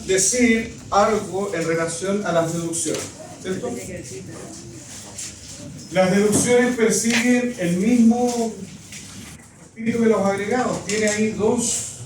Decir algo en relación a las deducciones, ¿cierto? Las deducciones persiguen el mismo espíritu que los agregados. Tiene ahí dos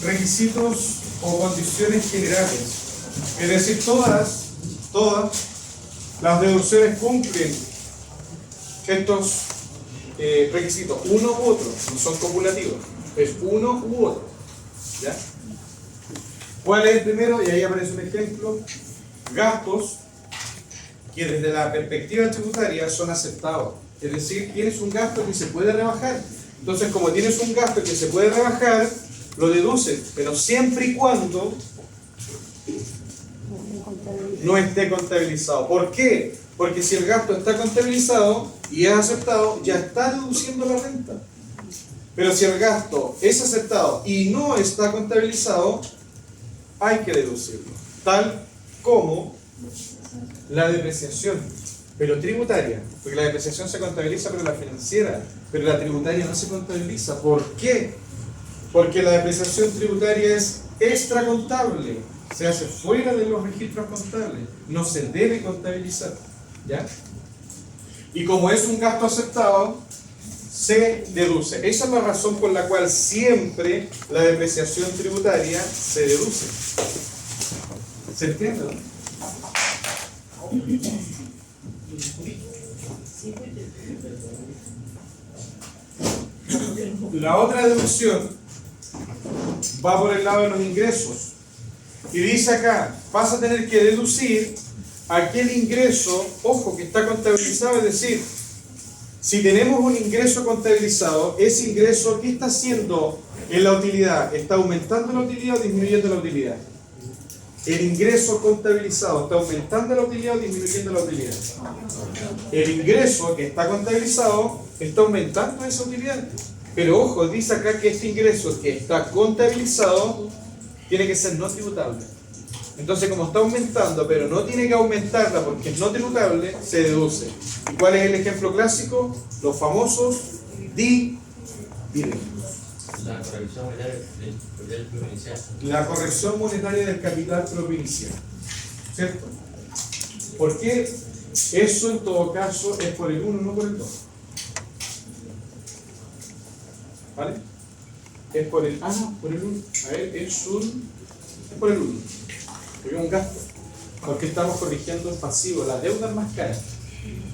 requisitos o condiciones generales. Es decir, todas las deducciones cumplen estos requisitos, uno u otro, no son copulativos, es uno u otro. ¿Ya? ¿Cuál es el primero? Y ahí aparece un ejemplo. Gastos que desde la perspectiva tributaria son aceptados. Es decir, tienes un gasto que se puede rebajar. Entonces, como tienes un gasto que se puede rebajar, lo deduces, pero siempre y cuando no esté contabilizado. ¿Por qué? Porque si el gasto está contabilizado y es aceptado, ya está deduciendo la renta. Pero si el gasto es aceptado y no está contabilizado, hay que deducirlo. Tal como la depreciación, pero tributaria. Porque la depreciación se contabiliza, pero la financiera. Pero la tributaria no se contabiliza. ¿Por qué? Porque la depreciación tributaria es extracontable. Se hace fuera de los registros contables. No se debe contabilizar. ¿Ya? Y como es un gasto aceptado, se deduce. Esa es la razón por la cual siempre la depreciación tributaria se deduce. ¿Se entiende? La otra deducción va por el lado de los ingresos. Y dice acá, vas a tener que deducir aquel ingreso, ojo, que está contabilizado, es decir, si tenemos un ingreso contabilizado, ese ingreso, ¿qué está haciendo en la utilidad? ¿Está aumentando la utilidad o disminuyendo la utilidad? El ingreso contabilizado, ¿está aumentando la utilidad o disminuyendo la utilidad? El ingreso que está contabilizado está aumentando esa utilidad. Pero ojo, dice acá que este ingreso que está contabilizado tiene que ser no tributable. Entonces, como está aumentando, pero no tiene que aumentarla porque es no tributable, se deduce. ¿Y cuál es el ejemplo clásico? Los famosos dividendos. La corrección monetaria del propio inicial. La corrección monetaria del capital propio inicial. ¿Cierto? Porque eso en todo caso es por el 1, no por el 2. ¿Vale? Es por el... por el 1. A ver, es por el 1. Porque es un gasto. Porque estamos corrigiendo el pasivo. La deuda es más cara.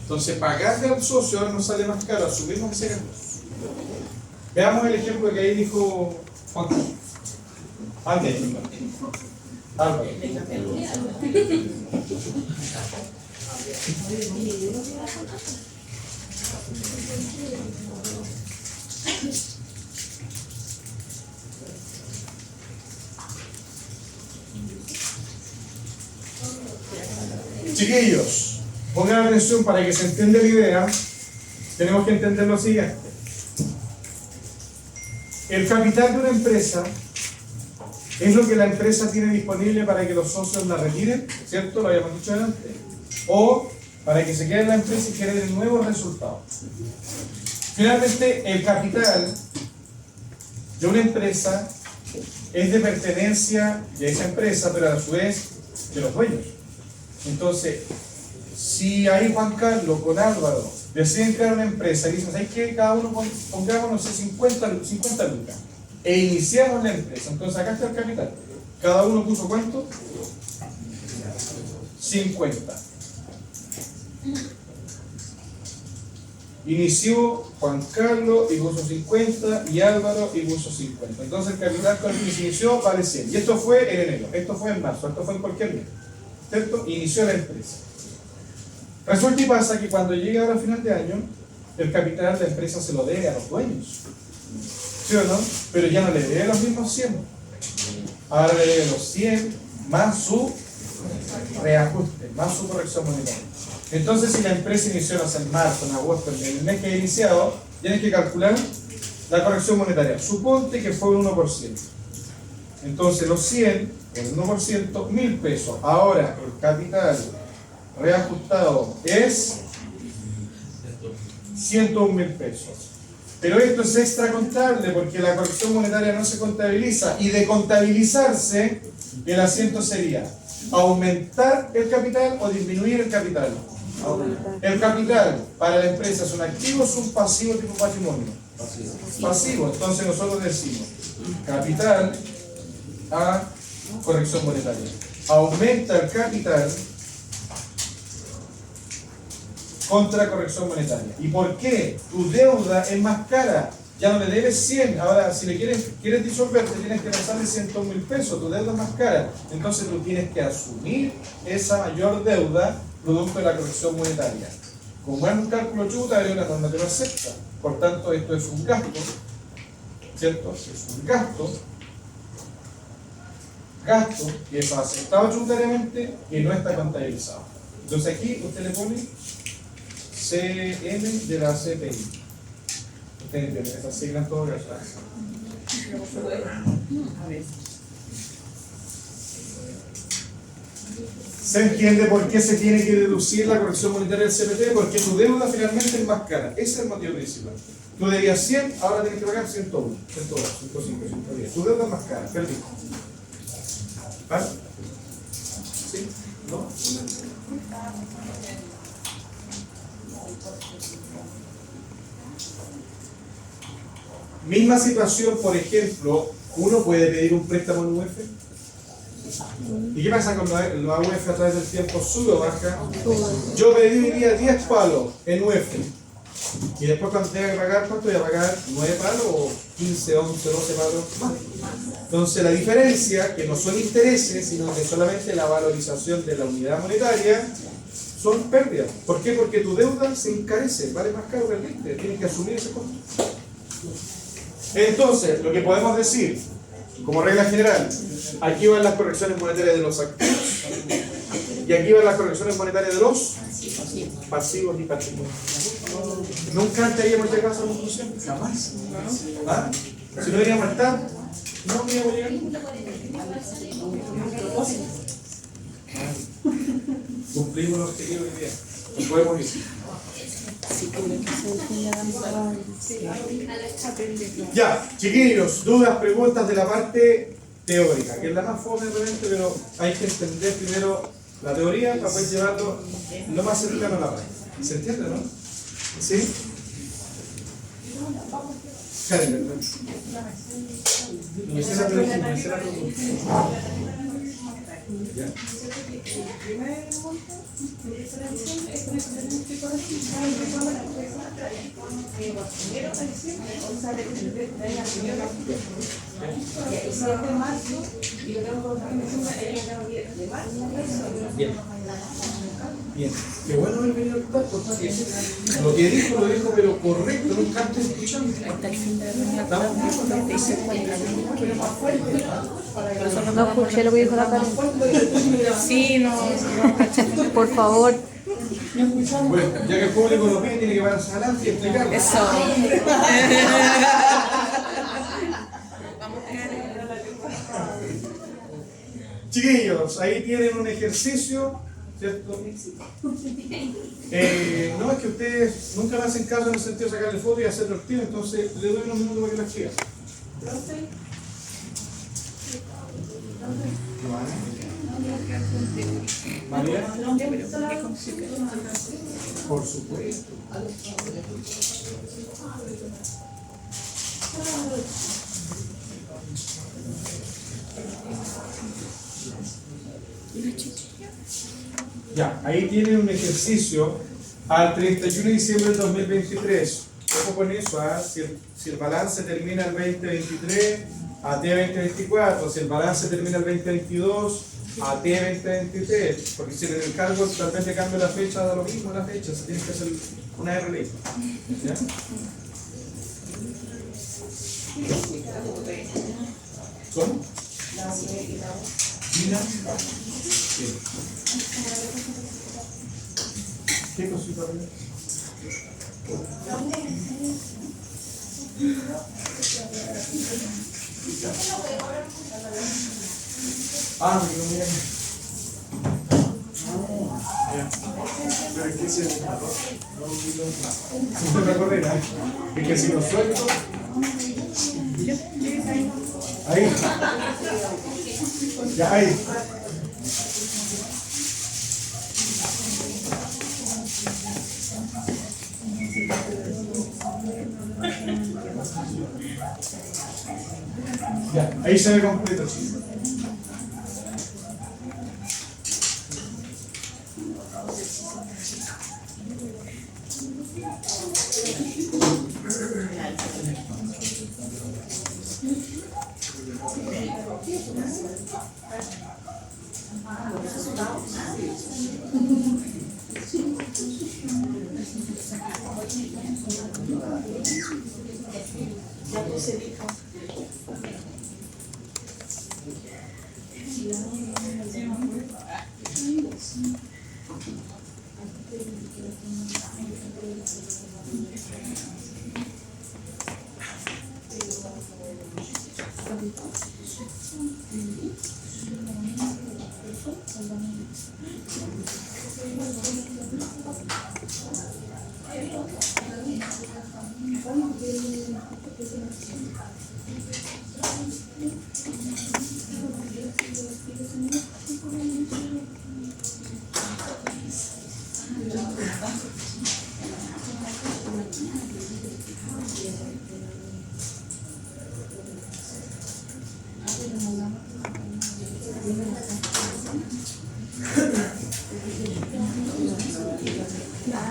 Entonces, pagarle al socio ahora nos sale más caro. Asumimos ese gasto. Veamos el ejemplo que ahí dijo Juan. Álvaro. Chiquillos, pongan atención para que se entienda la idea. Tenemos que entender lo siguiente. El capital de una empresa es lo que la empresa tiene disponible para que los socios la retiren, ¿cierto? Lo habíamos dicho antes. O para que se quede en la empresa y generen nuevos resultados. Finalmente, el capital de una empresa es de pertenencia de esa empresa, pero a su vez de los dueños. Entonces, si ahí Juan Carlos con Álvaro deciden crear una empresa y dicen, ¿sabes qué? Cada uno pongamos, no sé, 50 lucas e iniciamos la empresa. Entonces acá está el capital. Cada uno puso ¿cuánto? 50. Inició Juan Carlos y puso 50 y Álvaro y puso 50. Entonces el capital con el que se inició vale 100. Y esto fue en enero, esto fue en marzo, esto fue en cualquier mes. ¿Cierto? Inició la empresa. Resulta y pasa que cuando llega ahora a final de año, el capital de la empresa se lo debe a los dueños. ¿Sí o no? Pero ya no le debe los mismos 100. Ahora le debe los 100 más su reajuste, más su corrección monetaria. Entonces, si la empresa inició en marzo, en agosto, en el mes que ha iniciado, tienes que calcular la corrección monetaria. Suponte que fue un 1%. Entonces, los 100, el 1%, 1.000 pesos. Ahora, el capital reajustado es 101.000 pesos. Pero esto es extracontable porque la corrección monetaria no se contabiliza, y de contabilizarse el asiento sería aumentar el capital o disminuir el capital. El capital para la empresa es un activo, es un pasivo tipo patrimonio. Pasivo. Entonces nosotros decimos capital a corrección monetaria. Aumenta el capital contra corrección monetaria. ¿Y por qué? Tu deuda es más cara. Ya no le debes 100. Ahora, si le quieres disolver, te tienes que pasarle 100.000 pesos. Tu deuda es más cara. Entonces tú tienes que asumir esa mayor deuda producto de la corrección monetaria. Como es un cálculo tributario, la norma te lo acepta. Por tanto, esto es un gasto, ¿cierto? Es un gasto que es aceptado tributariamente y no está contabilizado. Entonces aquí usted le pone CM de la CPI. Usted entiende, esas siglas todas las ¿Se entiende por qué se tiene que deducir la corrección monetaria del CPT? Porque tu deuda finalmente es más cara. Ese es el motivo principal. Tú debías 100, ahora tienes que pagar 101, 102, 105, 110. Tu deuda es más cara, perdí. ¿Vale? ¿Sí? ¿No? Misma situación, por ejemplo, uno puede pedir un préstamo en UF. ¿Y qué pasa cuando la UF a través del tiempo sube o baja? Yo pediría 10 palos en UF. Y después cuando tenga que pagar, ¿cuánto voy a pagar? ¿9 palos o 15, 11, 12 palos? Entonces la diferencia, que no son intereses, sino que solamente la valorización de la unidad monetaria, son pérdidas. ¿Por qué? Porque tu deuda se encarece, vale más caro que el límite, tienes que asumir ese costo. Entonces, lo que podemos decir, como regla general, aquí van las correcciones monetarias de los activos y aquí van las correcciones monetarias de los pasivos y patrimonios. ¿Nunca antes habíamos llegado a esa conclusión? Jamás. ¿Ah? Si no deberíamos estar, no podríamos llegar. Cumplimos los objetivos que día. Nos podemos ir. Ya, chiquillos, dudas, preguntas de la parte teórica, que es la más fome realmente, pero hay que entender primero la teoría para poder llevarlo lo más cercano a la práctica. ¿Se entiende, no? ¿Sí? Karen, me hice la pregunta. ¿Ya? Bien. Bien. Qué bueno haber venido al tal, porque lo que dijo, pero correcto, nunca antes escuchando. No escuché lo que dijo la Karen. Sí, no. Por favor. Bueno, ya que el público lo pide, tiene que pararse adelante y explicarlo. Eso. Chiquillos, ahí tienen un ejercicio, ¿cierto? No es que ustedes nunca me hacen caso en el sentido de sacarle foto y hacerlo activo, entonces le doy unos minutos para que lo escriban. ¿María? Por supuesto. Ya, ahí tienen un ejercicio al 31 de diciembre del 2023. Ojo con eso, si el balance termina el 2023, AT 2024, si el balance termina el 2022, AT 2023, porque si en el cargo tal vez le cambia la fecha, da lo mismo la fecha, se tiene que hacer una RLI. ¿Ya? ¿Cómo? Mira. Sí. ¿Qué cosita? Ah, mira. Pero es que se me correrá. Es que si lo suelto. Ahí. Ya, ahí. Ya, ahí se ve completo, chicos.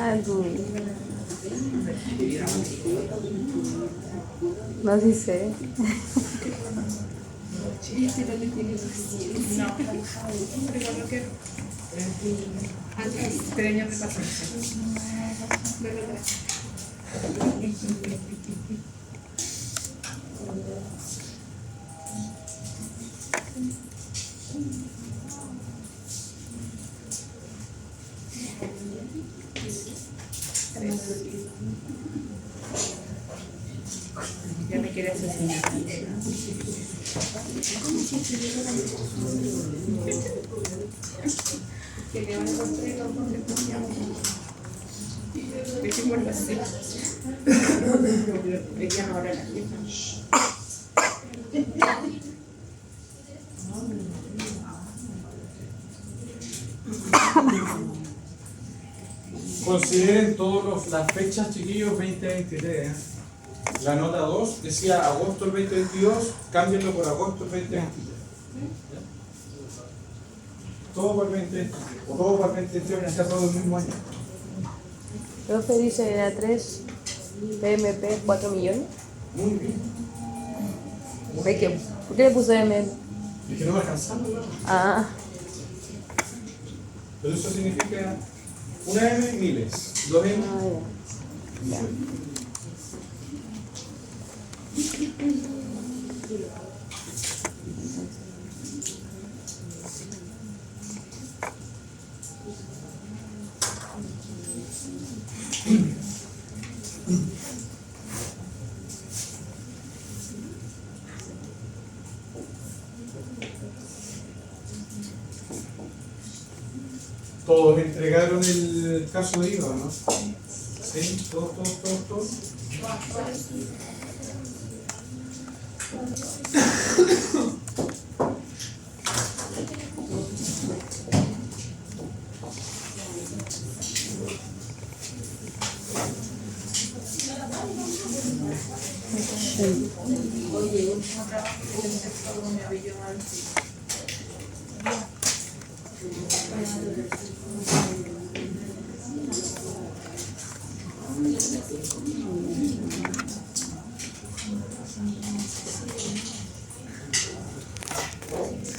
Algo. No sí sé. No, pero lo que antes, 3 años de paciencia. Ya me quiere asesinar. Que le van a construir los dos dejémoslo así. Ella no ahora la jefa. Consideren todas las fechas, chiquillos, 2023. ¿eh? La nota 2 decía agosto del 2022, cámbienlo por agosto del 2023. Todo para el 2023, o todo para el 2023, está todo el mismo año. Profe dice era 3 PMP 4 millones. Muy bien. ¿Por qué le puso M? Es que no me alcanzamos, ¿no? Ah, Pero eso significa una M, miles. 2 M. ya. Todos entregaron el caso de IVA, ¿no? Sí, todos. Oye, último trabajo que se todo me había mal.